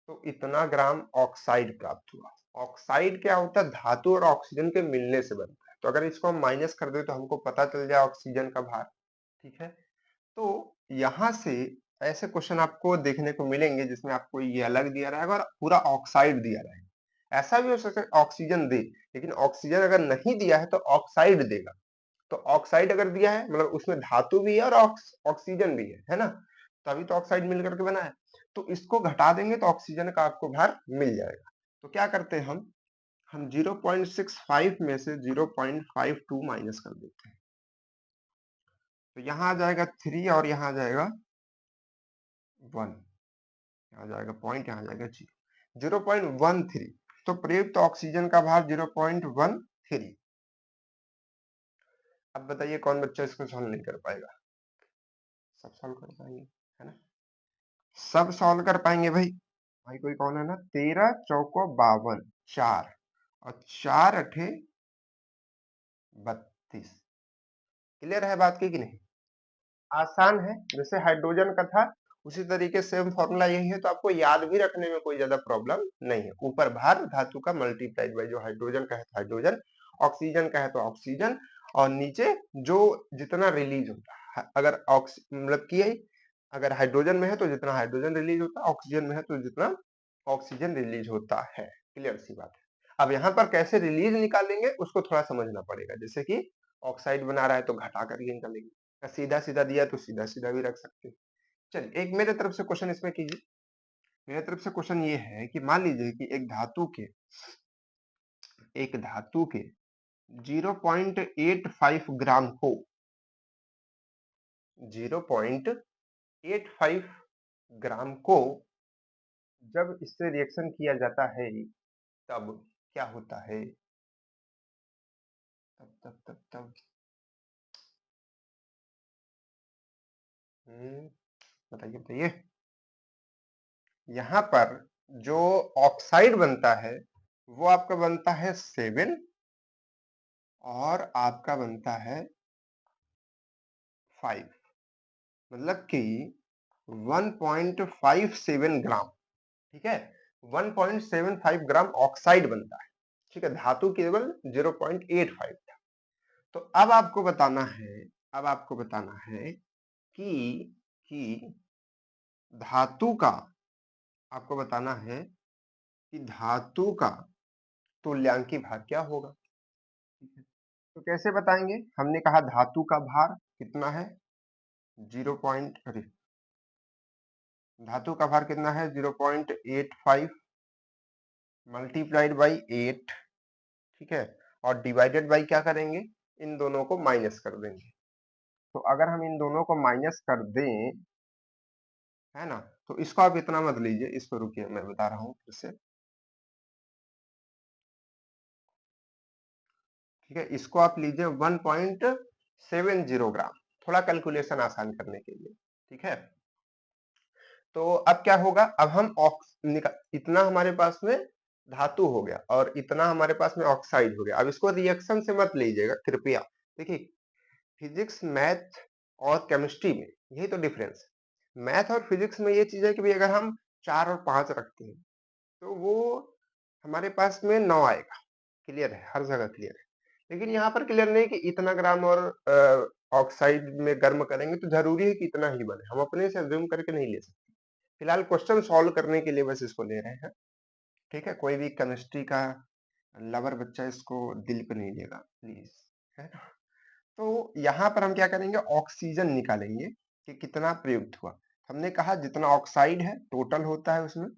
तो इतना ग्राम ऑक्साइड प्राप्त हुआ। ऑक्साइड क्या होता है? धातु और ऑक्सीजन के मिलने से बनता है। तो अगर इसको हम माइनस कर दे तो हमको पता चल जाए ऑक्सीजन का भार। ठीक है, तो यहां से ऐसे क्वेश्चन आपको देखने को मिलेंगे जिसमें आपको ये अलग दिया रहेगा और पूरा ऑक्साइड दिया रहेगा। ऐसा भी हो सकता है ऑक्सीजन दे, लेकिन ऑक्सीजन अगर नहीं दिया है तो ऑक्साइड देगा। तो ऑक्साइड अगर दिया है मतलब उसमें धातु भी है और ऑक्सीजन भी है ना? तभी तो ऑक्साइड मिल करके बना है। तो इसको घटा देंगे तो ऑक्सीजन का आपको भार मिल जाएगा। तो क्या करते हैं हम 0.65 में से 0.52 माइनस कर देते हैं। तो यहाँ आ जाएगा 3 और यहाँ आ जाएगा 1। यहाँ जाएगा पॉइंट, यहाँ जाएगा 0.13। तो प्रयुक्त ऑक्सीजन का भार 0.13। अब बताइए कौन बच्चा इसको सॉल्व नहीं कर पाएगा? सब सॉल्व कर पाएंगे, है ना? सब सॉल्व कर पाएंगे भाई। भाई कोई कौन है ना? 13 चौको 52, 4 और 4 अठे 32। क्लियर है बात की कि नहीं? आसान है, जैसे हाइड्रोजन का था उसी तरीके सेम फॉर्मूला यही है, तो आपको याद भी रखने में कोई ज्यादा प्रॉब्लम नहीं है। ऊपर भार धातु का मल्टीप्लाइड बाई जो हाइड्रोजन का है तो हाइड्रोजन, ऑक्सीजन का है तो ऑक्सीजन, और नीचे जो जितना रिलीज होता है, अगर मतलब कि अगर हाइड्रोजन में है तो जितना हाइड्रोजन रिलीज होता है, ऑक्सीजन में है तो जितना ऑक्सीजन रिलीज होता है। क्लियर सी बात है। अब यहाँ पर कैसे रिलीज निकालेंगे उसको थोड़ा समझना पड़ेगा। जैसे कि ऑक्साइड बना रहा है तो घटा करके निकालेंगे, सीधा सीधा दिया तो सीधा सीधा भी रख सकते हैं। चलिए एक मेरे तरफ से क्वेश्चन इसमें कीजिए। मेरे तरफ से क्वेश्चन ये है कि मान लीजिए कि एक धातु के 0.85 ग्राम को 0.85 ग्राम को जब इससे रिएक्शन किया जाता है तब क्या होता है? तब बताइए बताइए। यहाँ पर जो ऑक्साइड बनता है वो आपका बनता है 7 और आपका बनता है 5, मतलब कि 1.57 ग्राम। ठीक है, 1.75 ग्राम ऑक्साइड बनता है। ठीक है, धातु केवल 0.85 था। तो अब आपको बताना है कि धातु का आपको बताना है कि धातु का तुल्यांकी भार क्या होगा। ठीक है, तो कैसे बताएंगे? हमने कहा धातु का भार कितना है, 0 पॉइंट अरे धातु का भार कितना है 0.85 मल्टीप्लाइड बाई 8। ठीक है, और डिवाइडेड बाई क्या करेंगे, इन दोनों को माइनस कर देंगे। तो अगर हम इन दोनों को माइनस कर दें, है ना, तो इसको आप इतना मत लीजिए, इसको रुकिए मैं बता रहा हूँ फिर से। ठीक है, इसको आप लीजिए 1.70 ग्राम, थोड़ा कैलकुलेशन आसान करने के लिए। ठीक है, तो अब क्या होगा, अब हम इतना हमारे पास में धातु हो गया और इतना हमारे पास में ऑक्साइड हो गया। अब इसको रिएक्शन से मत लीजिएगा कृपया। देखिए, फिजिक्स, मैथ और केमिस्ट्री में यही तो डिफरेंस है। मैथ और फिजिक्स में ये चीज है कि भाई अगर हम 4 और 5 रखते हैं तो वो हमारे पास में 9 आएगा। क्लियर है, हर जगह क्लियर है। लेकिन यहाँ पर क्लियर नहीं कि इतना ग्राम और ऑक्साइड में गर्म करेंगे तो जरूरी है कि इतना ही बने, हम अपने से अज्यूम करके नहीं ले सकते। फिलहाल क्वेश्चन सॉल्व करने के लिए बस इसको ले रहे हैं। ठीक है, कोई भी केमिस्ट्री का लवर बच्चा इसको दिल पे नहीं लेगा प्लीज, है ना। तो यहाँ पर हम क्या करेंगे, ऑक्सीजन निकालेंगे कि कितना प्रयुक्त हुआ। हमने कहा जितना ऑक्साइड है टोटल होता है उसमें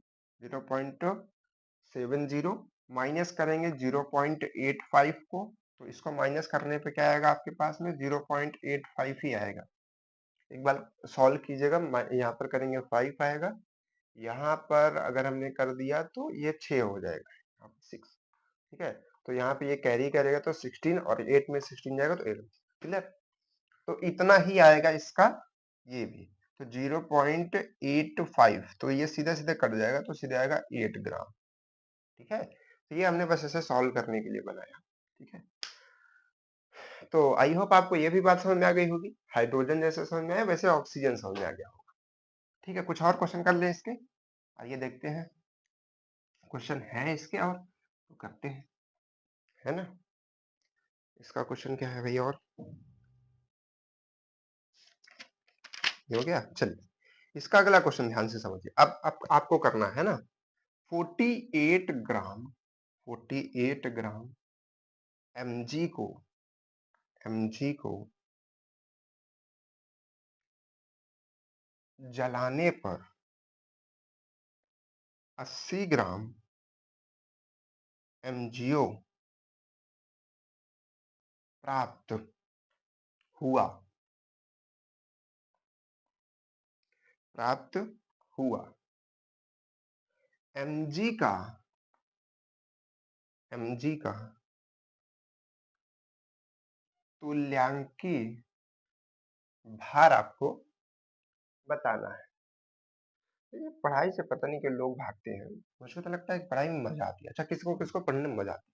0.70, माइनस करेंगे 0.85 को, तो इसको माइनस करने पे क्या आएगा आपके पास में 0.85 ही आएगा। एक बार सॉल्व कीजिएगा, यहाँ पर करेंगे 5 आएगा, यहाँ पर अगर हमने कर दिया तो ये 6 हो जाएगा, यहाँ पर 6। ठीक है, तो यहाँ पे ये कैरी करेगा तो 16 और 8 में 16 जाएगा तो 11। क्लियर, तो इतना ही आएगा इसका, ये भी तो 0.85, तो ये सीधा सीधा कट जाएगा तो सीधा आएगा 8 ग्राम। ठीक है, तो ये हमने बस ऐसे सॉल्व करने के लिए बनाया। ठीक है, तो आई होप आपको ये भी बात समझ में आ गई होगी। हाइड्रोजन जैसे समझ में आया वैसे ऑक्सीजन समझ में आ गया होगा। ठीक है, कुछ और क्वेश्चन कर ले इसके, आइए देखते हैं क्वेश्चन है इसके और तो करते हैं, है ना। इसका क्वेश्चन क्या है भाई, और ये हो गया। चलिए, इसका अगला क्वेश्चन ध्यान से समझिए। अब आपको करना है ना 48 ग्राम 48 ग्राम mg को जलाने पर 80 ग्राम MgO प्राप्त हुआ प्राप्त हुआ। mg का तुल्यांकी भार आपको बताना है। ये पढ़ाई से पता नहीं कि लोग भागते हैं, मुझको तो लगता है कि पढ़ाई में मजा आती है। अच्छा, किसको किसको पढ़ने में मजा आती है,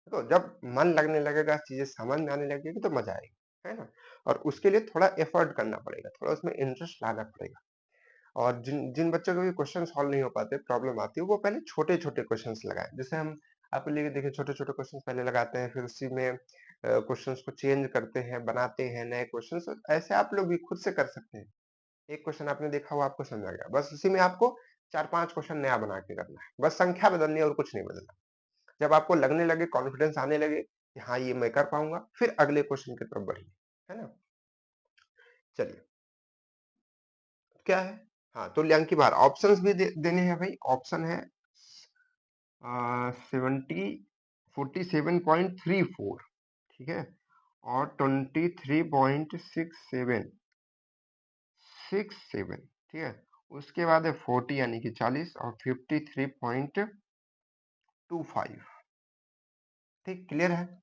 देखो जब मन लगने लगेगा, चीजें समझ में आने लगेगी तो मजा आएगी, है ना। और उसके लिए थोड़ा एफर्ट करना पड़ेगा, थोड़ा उसमें इंटरेस्ट लाना पड़ेगा। और जिन जिन बच्चों को भी क्वेश्चन सॉल्व नहीं हो पाते, प्रॉब्लम आती है, वो पहले छोटे छोटे क्वेश्चन लगाएं। जैसे हम आपको लेके देखिए, छोटे छोटे क्वेश्चन पहले लगाते हैं, फिर उसी में क्वेश्चन को चेंज करते हैं, बनाते हैं नए क्वेश्चन। ऐसे आप लोग भी खुद से कर सकते हैं। एक क्वेश्चन आपने देखा, वो आपको समझ आ गया, बस उसी में आपको 4-5 क्वेश्चन नया बना के करना है, बस संख्या बदलनी है और कुछ नहीं बदलना। जब आपको लगने लगे, कॉन्फिडेंस आने लगे कि हाँ ये मैं कर पाऊंगा, फिर अगले क्वेश्चन की तरफ बढ़िए, है ना। चलिए, क्या है, हाँ तुल्यांकी भार, ऑप्शंस भी देने हैं भाई। ऑप्शन है 47.34, ठीक है, और 23.67, ठीक है। उसके बाद है 40 यानी कि 40 और 53.25। ठीक, क्लियर है।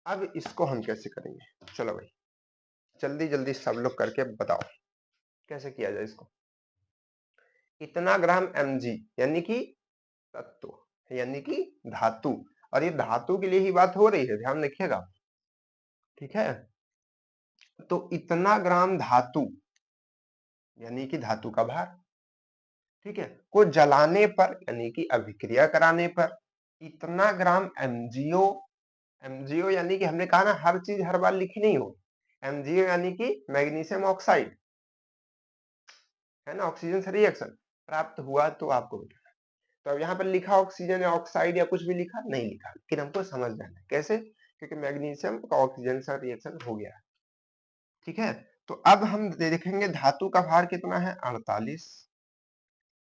अब इसको हम कैसे करेंगे, चलो भाई जल्दी जल्दी सब लोग करके बताओ कैसे किया जाए इसको। इतना ग्राम mg यानी कि तत्व यानी कि धातु, और ये धातु के लिए ही बात हो रही है, ध्यान रखिएगा। ठीक है, तो इतना ग्राम धातु यानी कि धातु का भार, ठीक है, को जलाने पर यानी कि अभिक्रिया कराने पर इतना ग्राम MgO, MgO यानी कि हमने कहा ना हर चीज हर बार लिखी नहीं हो, MgO यानी कि मैग्नीशियम ऑक्साइड, है ना, ऑक्सीजन से रिएक्शन प्राप्त हुआ तो आपको बताना। तो अब यहाँ पर लिखा ऑक्सीजन या ऑक्साइड या कुछ भी लिखा नहीं लिखा, लेकिन हमको समझ में आना है कैसे, क्योंकि मैग्नीशियम का ऑक्सीजन से रिएक्शन हो गया है। ठीक है, तो अब हम देखेंगे धातु का भार कितना है 48,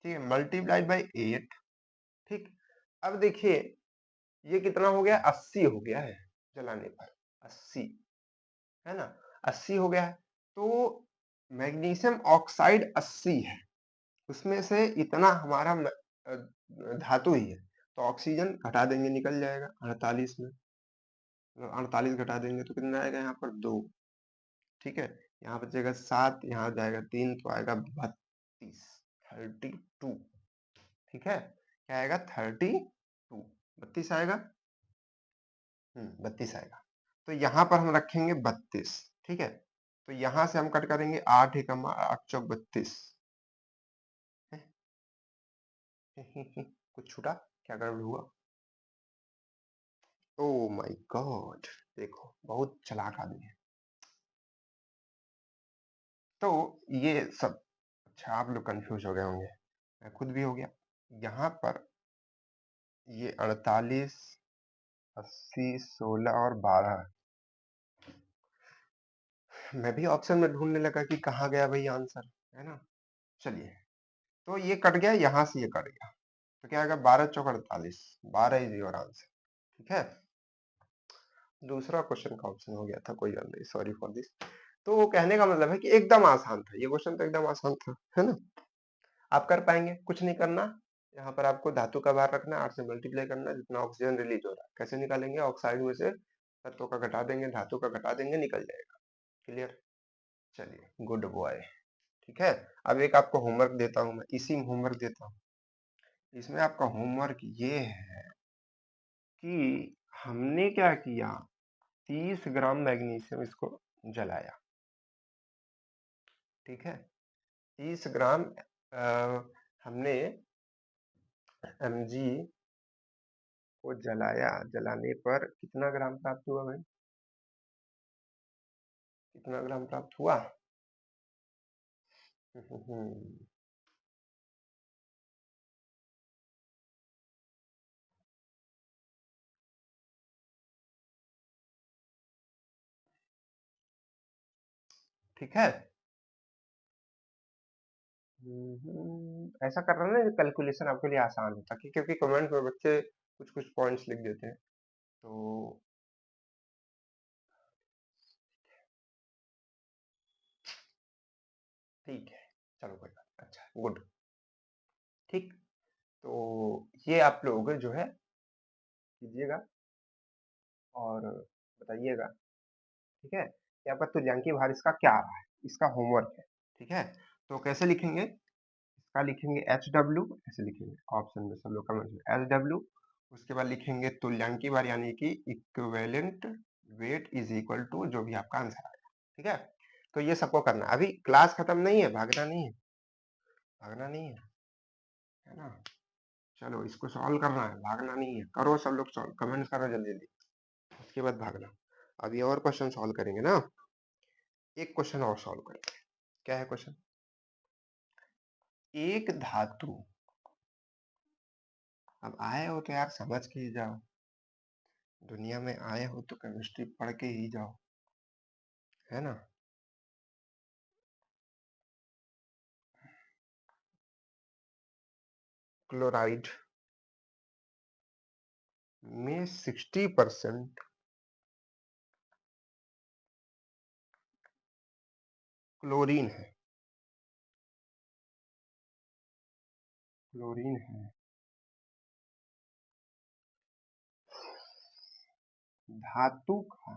ठीक है, मल्टीप्लाइड बाई 8। ठीक, अब देखिए ये कितना हो गया 80 हो गया है, जलाने पर 80, है ना, 80 हो गया है। तो मैग्नीशियम ऑक्साइड 80 है, उसमें से इतना हमारा धातु ही है, तो ऑक्सीजन घटा देंगे निकल जाएगा 48 में, 48 घटा देंगे तो कितना आएगा यहाँ पर 2, ठीक है, यहाँ बचेगा 7, यहाँ जाएगा 3 तो आएगा 32, 32, ठीक है, क्या आएगा 32, 32 आएगा, 32 आएगा। तो यहाँ पर हम रखेंगे 32, ठीक है, तो यहाँ से हम कट करेंगे 8 एकम 8 चौक 32, कुछ छूटा, क्या गड़बड़ हुआ? ओ माय गॉड, देखो बहुत चालाक आदमी है। तो ये सब, अच्छा आप लोग कंफ्यूज हो गए होंगे, मैं खुद भी हो गया। यहाँ पर ये 48, 80, 16 और 12, मैं भी ऑप्शन में ढूंढने लगा कि कहाँ गया भाई आंसर, है ना। चलिए, तो ये कट गया, यहाँ से ये कट गया, तो क्या आएगा 12 चौक 48, 12 इज योर आंसर। ठीक है, दूसरा क्वेश्चन का ऑप्शन हो गया था, कोई बात नहीं, सॉरी फॉर दिस। तो कहने का मतलब है कि एकदम आसान था ये क्वेश्चन, तो एकदम आसान था, है ना, आप कर पाएंगे, कुछ नहीं करना। यहाँ पर आपको धातु का भार रखना है, 8 से मल्टीप्लाई करना है, जितना ऑक्सीजन रिलीज हो रहा है, कैसे निकालेंगे, ऑक्साइड में से तत्वों का घटा देंगे, धातु का घटा देंगे, निकल जाएगा। क्लियर, चलिए गुड बॉय। ठीक है, अब एक आपको होमवर्क देता हूँ, मैं इसी में होमवर्क देता हूँ। इसमें आपका होमवर्क ये है कि हमने क्या किया, 30 ग्राम मैग्नीशियम इसको जलाया, ठीक है, 30 ग्राम हमने mg को जलाया, जलाने पर कितना ग्राम प्राप्त हुआ भाई, कितना ग्राम प्राप्त हुआ? ठीक है, ऐसा कर रहा ना कैलकुलेशन आपके लिए आसान होता, कि क्योंकि कमेंट में बच्चे कुछ कुछ पॉइंट्स लिख देते हैं, तो ठीक है, चलो कोई बात, अच्छा गुड। ठीक, तो ये आप लोग जो है कीजिएगा और बताइएगा, ठीक है, कि आपका तुल्यांकी भार इसका क्या आ रहा है, इसका होमवर्क है। ठीक है, तो कैसे लिखेंगे, इसका लिखेंगे HW, ऐसे लिखेंगे ऑप्शन में, सब लोग कमेंट में HW, उसके बाद लिखेंगे तुल्यांकी भार यानी कि equivalent weight is equal to जो भी आपका आंसर आएगा। ठीक है, तो ये सबको करना है, अभी क्लास खत्म नहीं है, भागना नहीं है, भागना नहीं है ना, चलो इसको सॉल्व करना है, भागना नहीं है, करो सब लोग सॉल्व, कमेंट करो जल्दी जल्दी, उसके बाद भागना। अभी और क्वेश्चन सॉल्व करेंगे ना, एक क्वेश्चन और सॉल्व करेंगे। क्या है क्वेश्चन, एक धातु, अब आए हो तो यार समझ के ही जाओ, दुनिया में आए हो तो केमिस्ट्री पढ़ के ही जाओ, है ना। क्लोराइड में 60% क्लोरीन है, क्लोरीन है, धातु का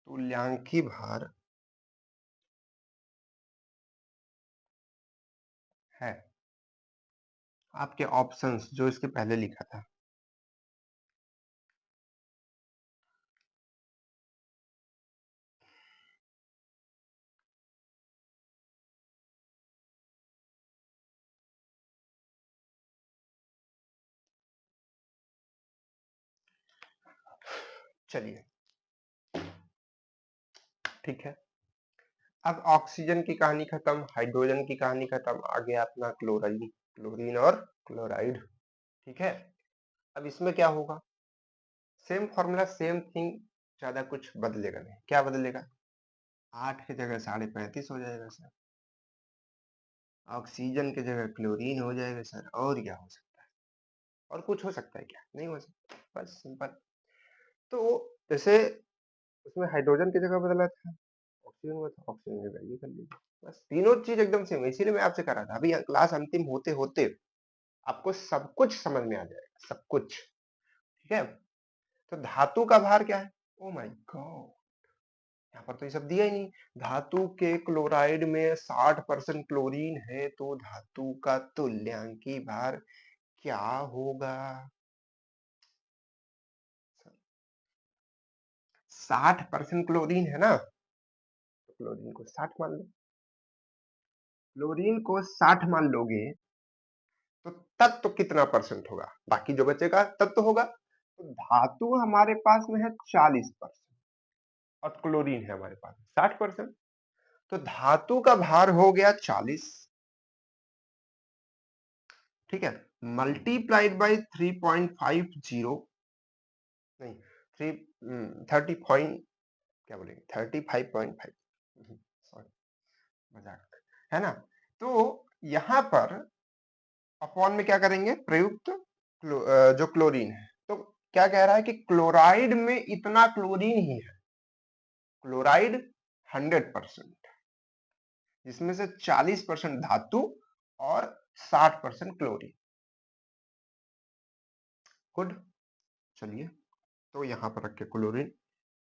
तुल्यांकी भार आपके ऑप्शंस जो इसके पहले लिखा था। चलिए, ठीक है। अब ऑक्सीजन की कहानी खत्म, हाइड्रोजन की कहानी खत्म, आ गया अपना क्लोरीन, क्लोरीन और क्लोराइड। ठीक है। अब इसमें क्या होगा? सेम फॉर्मूला, सेम थिंग, ज्यादा कुछ बदलेगा नहीं। क्या बदलेगा? 8 की जगह 35.5 हो जाएगा सर। ऑक्सीजन की जगह क्लोरीन हो जाएगा सर। और क्या हो सकता है? और कुछ हो सकता है क्या? नहीं हो सकता। बस सिंपल। तो जैसे उसमें हाइड्रोजन की जगह बदला था, ऑक्सीजन हुआ था, ऑक्सीजन की वैल्यू कर लीजिए। बस तीनों चीज एकदम सेम है, इसीलिए मैं आपसे कह रहा था अभी क्लास अंतिम होते होते आपको सब कुछ समझ में आ जाएगा, सब कुछ। ठीक है। तो धातु का भार क्या है? ओ माय गॉड, यहाँ पर तो ये सब दिया ही नहीं। धातु के क्लोराइड में 60% क्लोरीन है, तो धातु का तुल्यांकी भार क्या होगा? 60% क्लोरीन है ना, तो क्लोरीन को 60 मान लो। क्लोरीन को 60 मान लोगे तो तत्व कितना परसेंट होगा? बाकी जो बचेगा तत्व होगा। तो धातु हमारे पास में है 40% और क्लोरीन है हमारे पास 60%। तो धातु का भार हो गया 40। ठीक है। मल्टीप्लाइड बाई 3.50, नहीं, थ्री 30 क्या बोलेंगे, 35.5, सॉरी, मजाक है ना। तो यहां पर अपॉन में क्या करेंगे? प्रयुक्त जो क्लोरीन है, तो क्या कह रहा है कि क्लोराइड में इतना क्लोरीन ही है। क्लोराइड 100%, जिसमें से 40% धातु और 60% क्लोरीन। गुड। चलिए, तो यहां पर रखे क्लोरीन,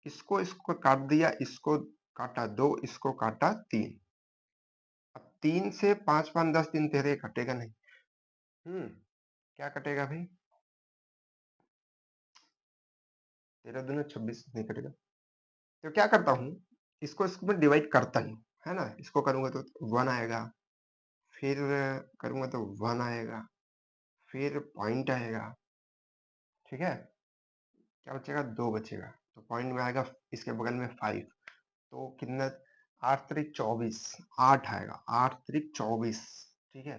इसको काट दिया, इसको काटा 2, इसको काटा 3। अब 3 से 5 5 10 3 13 कटेगा नहीं। क्या कटेगा भाई? 13 दूनी 26 नहीं कटेगा। तो क्या करता हूँ, इसको इसमें डिवाइड करता हूँ, है ना। इसको करूंगा तो 1 आएगा, फिर करूंगा तो 1 आएगा, फिर पॉइंट आएगा। ठीक है। क्या बचेगा? 2 बचेगा। तो पॉइंट में आएगा, इसके बगल में 5। तो कितना? 8 त्रिक 24, 8 आएगा, 8 त्रिक 24। ठीक है।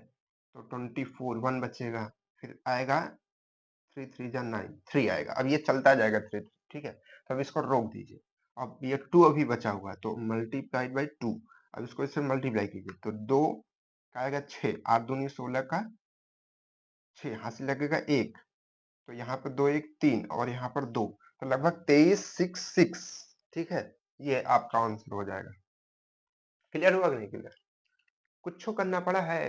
तो 24, 1 बचेगा, फिर आएगा 3 3 जा 9, 3 आएगा। अब ये चलता जाएगा 3 3। ठीक है। तो अब इसको रोक दीजिए। अब ये 2 अभी बचा हुआ है, तो मल्टीप्लाइड बाई 2। अब इसको इससे मल्टीप्लाई कीजिए, तो 2 का आएगा 6, 8 दूनी 16 का 6, हासिल लगेगा 1। तो यहाँ पर 2 1 3 और यहाँ पर 2, तो लगभग 23 6 6। ठीक है। ये आपका आंसर हो जाएगा। क्लियर हुआ कि नहीं क्लियर? कुछ करना पड़ा है?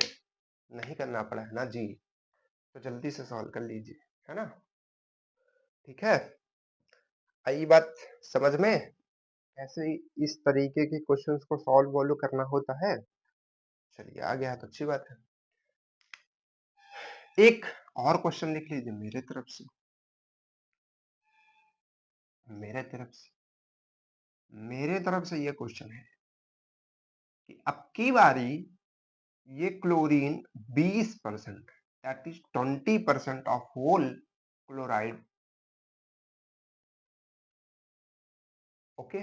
नहीं करना पड़ा है ना जी। तो जल्दी से सॉल्व कर लीजिए, है ना। ठीक है। आई बात समझ में? ऐसे ही इस तरीके के क्वेश्चंस को सॉल्व वॉल्व करना होता है। चलिए, आ गया तो अच्छी बात है। एक और क्वेश्चन लिख लीजिए मेरे तरफ से, मेरे तरफ से, मेरे तरफ से ये क्वेश्चन है कि अब की बारी ये chlorine 20%, that is 20% of whole chloride. Okay.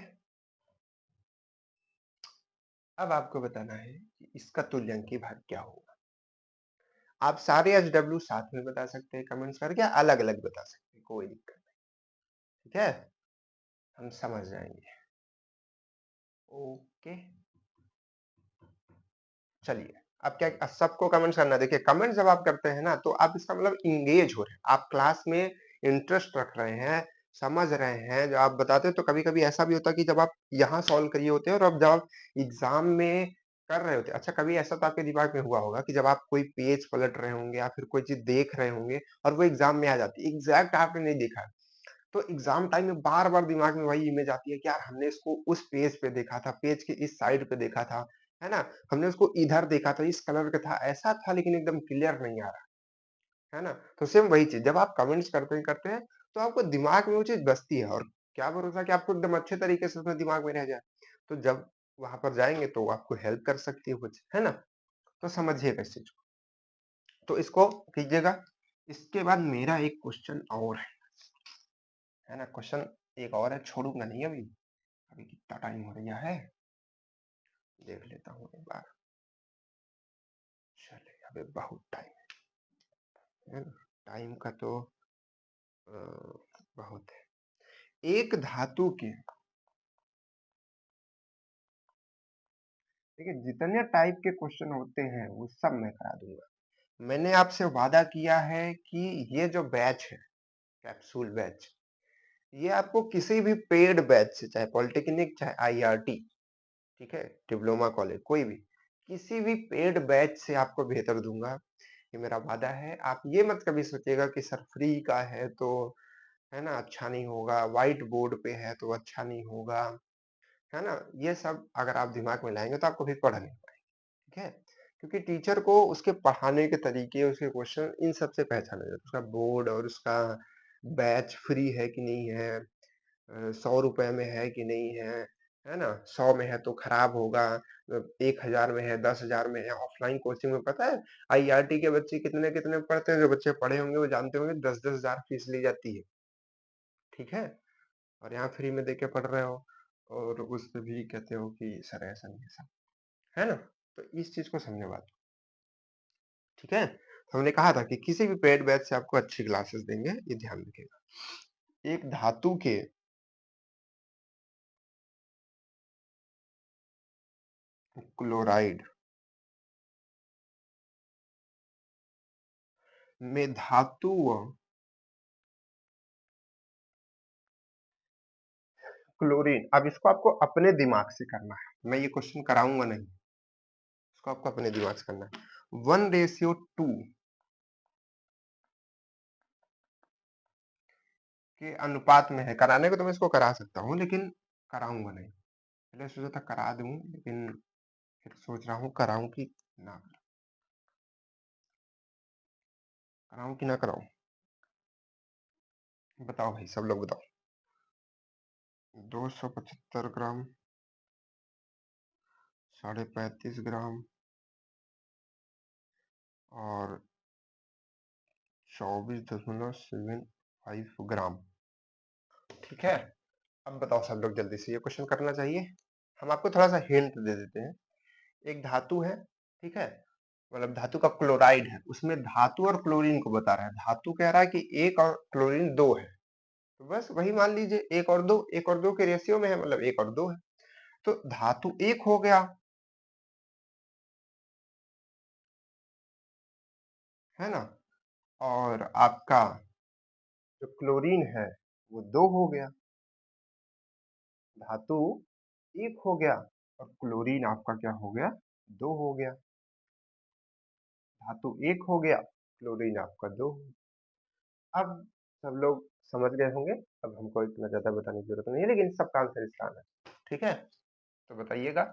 अब आपको बताना है कि इसका तुल्यांकी भाग क्या होगा। आप सारे एच साथ में बता सकते हैं कमेंट्स करके, अलग अलग बता सकते हैं, कोई दिक्कत नहीं। ठीक है। हम समझ जाएंगे। ओके। चलिए, अब क्या सबको कमेंट्स करना है? देखिए, कमेंट जब आप करते हैं ना, तो आप इसका मतलब इंगेज हो रहे हैं, आप क्लास में इंटरेस्ट रख रहे हैं, समझ रहे हैं। जो आप बताते हैं, तो कभी कभी ऐसा भी होता है कि जब आप यहाँ सॉल्व करिए होते हैं और अब जब आप एग्जाम में कर रहे होते हैं, अच्छा कभी ऐसा तो आपके दिमाग में हुआ होगा कि जब आप कोई पेज पलट रहे होंगे या फिर कोई चीज देख रहे होंगे और वो एग्जाम में आ जाती है, एग्जैक्ट आपने नहीं देखा है, तो एग्जाम टाइम में बार बार दिमाग में वही इमेज आती है कि यार हमने इसको उस पेज पे देखा था, पेज के इस साइड पे देखा था, है ना। हमने उसको इधर देखा था, इस कलर का था, ऐसा था, लेकिन एकदम क्लियर नहीं आ रहा। है ना? तो सेम वही चीज़ जब आप कमेंट्स करते हैं, तो आपको दिमाग में वो चीज़ बसती है और क्या भरोसा कि आपको एकदम अच्छे तरीके से उसमें दिमाग में रह जाए। तो जब वहाँ पर जाएँगे तो वो आपको हेल्प कर सकती है कुछ, है ना? तो समझिएगा इस चीज़ को। तो इसको कीजिएगा। इसके बाद मेरा एक क्वेश्चन और है ना? क्वेश्चन एक और है, छोड़ूँगा नहीं अभी। अभी कितना टाइम हो गया है? देख लेता हूँ एक बार। चलिए, अभी बहुत टाइम है ना? टाइम का तो अ, बहुत है। एक धातु के देखिए जितने टाइप के क्वेश्चन होते हैं वो सब मैं करा दूँगा। मैंने आपसे वादा किया है कि ये जो बैच है, कैप्सूल बैच, ये आपको किसी भी पेड बैच से चाहे पॉलिटेक्निक चाहे आईआरटी, ठीक है? डिप्लोमा कॉलेज कोई भी, किसी भी पेड बैच से आपको बेहतर दूँगा, ये मेरा वादा है। आप ये मत कभी सोचिएगा कि सर फ्री का है तो है ना अच्छा नहीं होगा, व्हाइट बोर्ड पे है तो अच्छा नहीं होगा, है ना? ये सब अगर आप दिमाग में लाएँगे तो आप कभी पढ़ नहीं पाएँगे, ठीक है? क्योंकि टीचर को उसके पढ़ाने के तरीके, उसके क्वेश्चन इन सब से पहचाना जाता है। उसका बोर्ड और उसका बैच फ्री है कि नहीं है, ₹100 में है कि नहीं है ना? 100 में है तो खराब होगा, 1000 में है, 10,000 में है। ऑफलाइन कोचिंग में पता है आईआरटी के बच्चे कितने-कितने पढ़ते हैं, जो बच्चे पढ़े होंगे वो जानते होंगे 10-10 हज़ार फीस ली जाती है, ठीक है? और यहाँ फ्री में देके पढ़ रहे हो और उस पे भी कहते हो कि सर ऐसा नहीं ऐसा, है ना? तो इस चीज़ को समझो बात, ठीक है? तो हमने कहा था कि किसी भी पेड बैच से आपको अच्छी क्लासेस देंगे, ये ध्यान रखिएगा। एक धातु के क्लोराइड में धातु व क्लोरीन, अब इसको आपको अपने दिमाग से करना है। मैं ये क्वेश्चन कराऊँगा नहीं, इसको आपको अपने दिमाग से करना है। 1:2 के अनुपात में है। कराने को तो मैं इसको करा सकता हूँ, लेकिन कराऊँगा नहीं। पहले सोचा था करा दूँ, लेकिन फिर सोच रहा हूँ कराऊँ कि ना कराऊँ, कराऊँ कि ना कराऊँ? बताओ भाई, सब लोग बताओ। 275 ग्राम, 35.5 ग्राम और 24.75 ग्राम, ठीक है? अब बताओ सब लोग जल्दी से, ये क्वेश्चन करना चाहिए? हम आपको थोड़ा-सा हिंट दे देते हैं। एक धातु है, ठीक है? मतलब धातु का क्लोराइड है, उसमें धातु और क्लोरीन को बता रहा है। धातु कह रहा है कि 1 और क्लोरीन 2 है। तो बस वही मान लीजिए 1 और 2 के रेशियो में है, मतलब 1 और 2 है। तो धातु 1 हो गया, है ना? और आपका जो क्लोरीन है वो 2 हो गया। धातु 1 हो गया और क्लोरीन आपका क्या हो गया? 2 हो गया। धातु 1 हो गया, क्लोरीन आपका 2। अब सब लोग समझ गए होंगे, अब हमको इतना ज़्यादा बताने की ज़रूरत नहीं है, लेकिन सबका आंसर इसका आना है, ठीक है? तो बताइएगा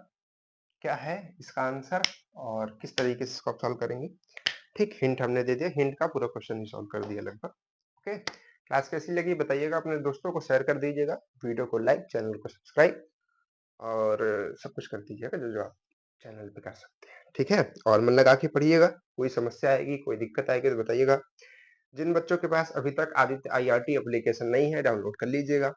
क्या है इसका आंसर और किस तरीके से इसको आप सॉल्व करेंगे? ठीक हिंट हमने दे दिया, हिंट का पूरा क्वेश्चन ही सॉल्व कर दिया लगभग, ओके? क्लास कैसी लगी बताइएगा, अपने दोस्तों को शेयर कर दीजिएगा, वीडियो को लाइक, चैनल को सब्सक्राइब और सब कुछ कर दीजिएगा जो-जो आप चैनल पे कर सकते हैं, ठीक है? और मन लगा के पढ़िएगा, कोई समस्या आएगी, कोई दिक्कत आएगी तो बताइएगा। जिन बच्चों के पास अभी तक आदित्य आईआरटी एप्लीकेशन नहीं है, डाउनलोड कर लीजिएगा।